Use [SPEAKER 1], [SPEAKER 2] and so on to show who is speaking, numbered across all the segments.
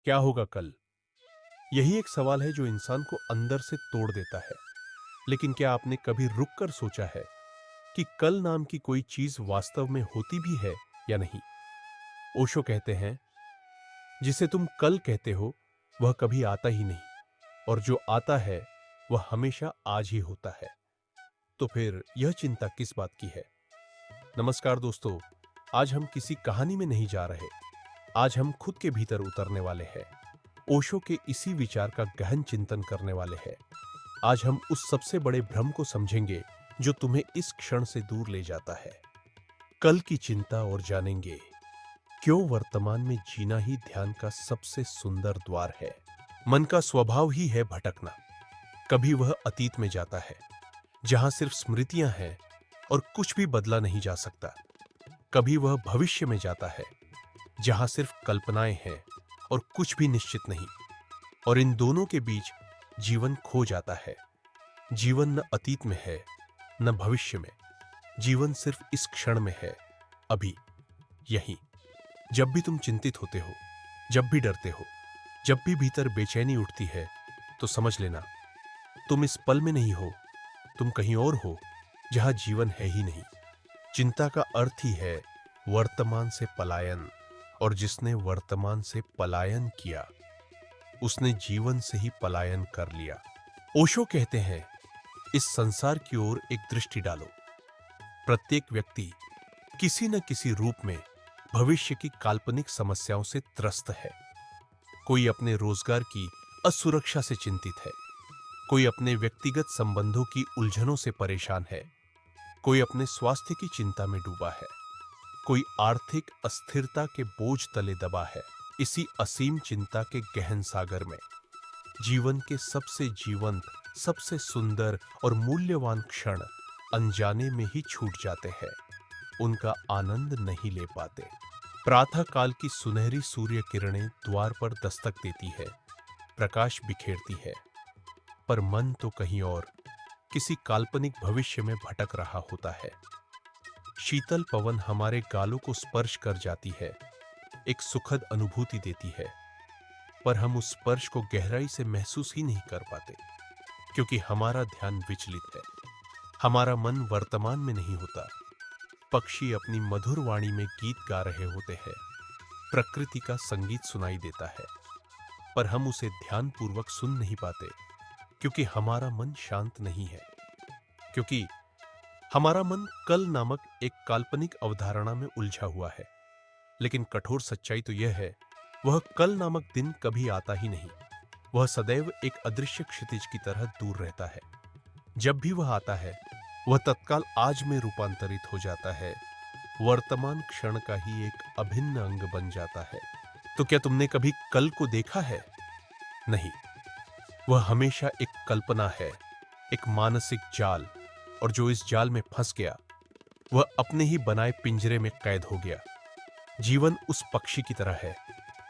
[SPEAKER 1] क्या होगा कल? यही एक सवाल है जो इंसान को अंदर से तोड़ देता है। लेकिन क्या आपने कभी रुक कर सोचा है कि कल नाम की कोई चीज वास्तव में होती भी है या नहीं? ओशो कहते हैं, जिसे तुम कल कहते हो वह कभी आता ही नहीं, और जो आता है वह हमेशा आज ही होता है। तो फिर यह चिंता किस बात की है? नमस्कार दोस्तों, आज हम किसी कहानी में नहीं जा रहे। आज हम खुद के भीतर उतरने वाले हैं। ओशो के इसी विचार का गहन चिंतन करने वाले हैं। आज हम उस सबसे बड़े भ्रम को समझेंगे जो तुम्हें इस क्षण से दूर ले जाता है, कल की चिंता, और जानेंगे क्यों वर्तमान में जीना ही ध्यान का सबसे सुंदर द्वार है। मन का स्वभाव ही है भटकना। कभी वह अतीत में जाता है, जहां सिर्फ स्मृतियां हैं और कुछ भी बदला नहीं जा सकता। कभी वह भविष्य में जाता है, जहां सिर्फ कल्पनाएं हैं और कुछ भी निश्चित नहीं। और इन दोनों के बीच जीवन खो जाता है। जीवन न अतीत में है, न भविष्य में। जीवन सिर्फ इस क्षण में है, अभी, यहीं। जब भी तुम चिंतित होते हो, जब भी डरते हो, जब भी भीतर बेचैनी उठती है, तो समझ लेना, तुम इस पल में नहीं हो, तुम कहीं और हो, जहां जीवन है ही नहीं। चिंता का अर्थ ही है वर्तमान से पलायन, और जिसने वर्तमान से पलायन किया, उसने जीवन से ही पलायन कर लिया। ओशो कहते हैं, इस संसार की ओर एक दृष्टि डालो। प्रत्येक व्यक्ति किसी न किसी रूप में भविष्य की काल्पनिक समस्याओं से त्रस्त है। कोई अपने रोजगार की असुरक्षा से चिंतित है, कोई अपने व्यक्तिगत संबंधों की उलझनों से परेशान है, कोई अपने स्वास्थ्य की चिंता में डूबा है, कोई आर्थिक अस्थिरता के बोझ तले दबा है। इसी असीम चिंता के गहन सागर में जीवन के सबसे जीवंत, सबसे सुंदर और मूल्यवान क्षण अनजाने में ही छूट जाते हैं। उनका आनंद नहीं ले पाते। प्रातः काल की सुनहरी सूर्य किरणें द्वार पर दस्तक देती है, प्रकाश बिखेरती है, पर मन तो कहीं और, किसी काल्पनिक भविष्य में भटक रहा होता है। शीतल पवन हमारे गालों को स्पर्श कर जाती है, एक सुखद अनुभूति देती है, पर हम उस स्पर्श को गहराई से महसूस ही नहीं कर पाते, क्योंकि हमारा ध्यान विचलित है। हमारा मन वर्तमान में नहीं होता। पक्षी अपनी मधुर वाणी में गीत गा रहे होते हैं, प्रकृति का संगीत सुनाई देता है, पर हम उसे ध्यानपूर्वक सुन नहीं पाते, क्योंकि हमारा मन शांत नहीं है। क्योंकि हमारा मन कल नामक एक काल्पनिक अवधारणा में उलझा हुआ है। लेकिन कठोर सच्चाई तो यह है, वह कल नामक दिन कभी आता ही नहीं। वह सदैव एक अदृश्य क्षितिज की तरह दूर रहता है। जब भी वह आता है, वह तत्काल आज में रूपांतरित हो जाता है, वर्तमान क्षण का ही एक अभिन्न अंग बन जाता है। तो क्या तुमने कभी कल को देखा है? नहीं। वह हमेशा एक कल्पना है, एक मानसिक जाल, और जो इस जाल में फंस गया, वह अपने ही बनाए पिंजरे में कैद हो गया। जीवन उस पक्षी की तरह है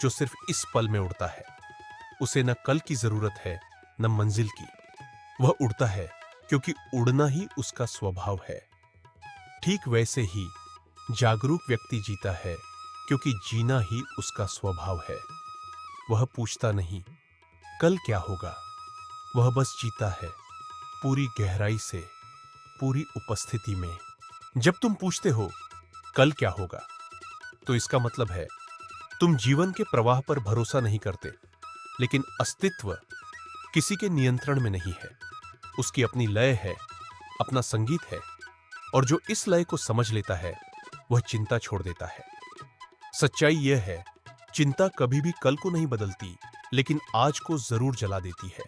[SPEAKER 1] जो सिर्फ इस पल में उड़ता है। उसे न कल की जरूरत है, न मंजिल की। वह उड़ता है क्योंकि उड़ना ही उसका स्वभाव है। ठीक वैसे ही जागरूक व्यक्ति जीता है क्योंकि जीना ही उसका स्वभाव है। वह पूछता नहीं कल क्या होगा, वह बस जीता है, पूरी गहराई से, पूरी उपस्थिति में। जब तुम पूछते हो कल क्या होगा, तो इसका मतलब है तुम जीवन के प्रवाह पर भरोसा नहीं करते। लेकिन अस्तित्व किसी के नियंत्रण में नहीं है। उसकी अपनी लय है, अपना संगीत है, और जो इस लय को समझ लेता है, वह चिंता छोड़ देता है। सच्चाई यह है, चिंता कभी भी कल को नहीं बदलती, लेकिन आज को जरूर जला देती है।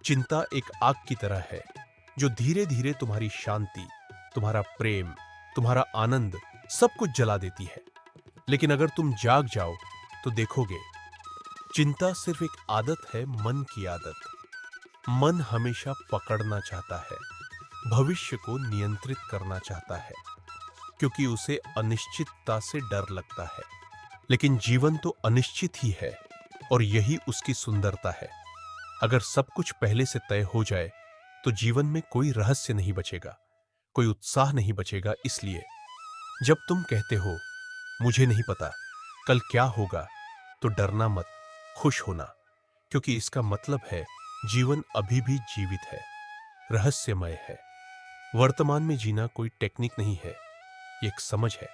[SPEAKER 1] चिंता एक आग की तरह है जो धीरे धीरे तुम्हारी शांति, तुम्हारा प्रेम, तुम्हारा आनंद, सब कुछ जला देती है। लेकिन अगर तुम जाग जाओ तो देखोगे, चिंता सिर्फ एक आदत है, मन की आदत। मन हमेशा पकड़ना चाहता है, भविष्य को नियंत्रित करना चाहता है, क्योंकि उसे अनिश्चितता से डर लगता है। लेकिन जीवन तो अनिश्चित ही है, और यही उसकी सुंदरता है। अगर सब कुछ पहले से तय हो जाए, तो जीवन में कोई रहस्य नहीं बचेगा, कोई उत्साह नहीं बचेगा। इसलिए जब तुम कहते हो मुझे नहीं पता कल क्या होगा, तो डरना मत, खुश होना, क्योंकि इसका मतलब है जीवन अभी भी जीवित है, रहस्यमय है। वर्तमान में जीना कोई टेक्निक नहीं है, ये एक समझ है।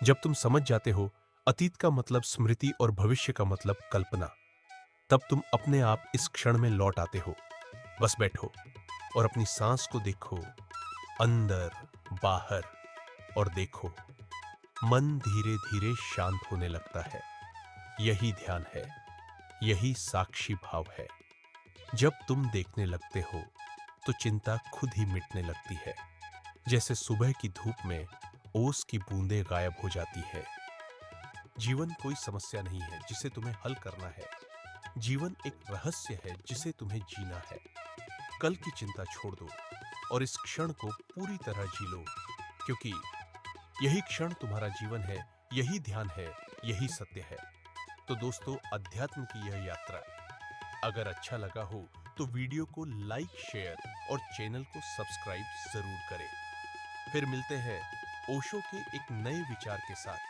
[SPEAKER 1] जब तुम समझ जाते हो अतीत का मतलब स्मृति और भविष्य का मतलब कल्पना, तब तुम अपने आप इस क्षण में लौट आते हो। बस बैठो और अपनी सांस को देखो, अंदर बाहर, और देखो मन धीरे धीरे शांत होने लगता है। यही ध्यान है, यही साक्षी भाव है। जब तुम देखने लगते हो तो चिंता खुद ही मिटने लगती है, जैसे सुबह की धूप में ओस की बूंदें गायब हो जाती है। जीवन कोई समस्या नहीं है जिसे तुम्हें हल करना है। जीवन एक रहस्य है जिसे तुम्हें जीना है। कल की चिंता छोड़ दो और इस क्षण को पूरी तरह जी लो, क्योंकि यही क्षण तुम्हारा जीवन है, यही ध्यान है, यही सत्य है। तो दोस्तों, अध्यात्म की यह यात्रा अगर अच्छा लगा हो तो वीडियो को लाइक, शेयर और चैनल को सब्सक्राइब जरूर करें। फिर मिलते हैं ओशो के एक नए विचार के साथ।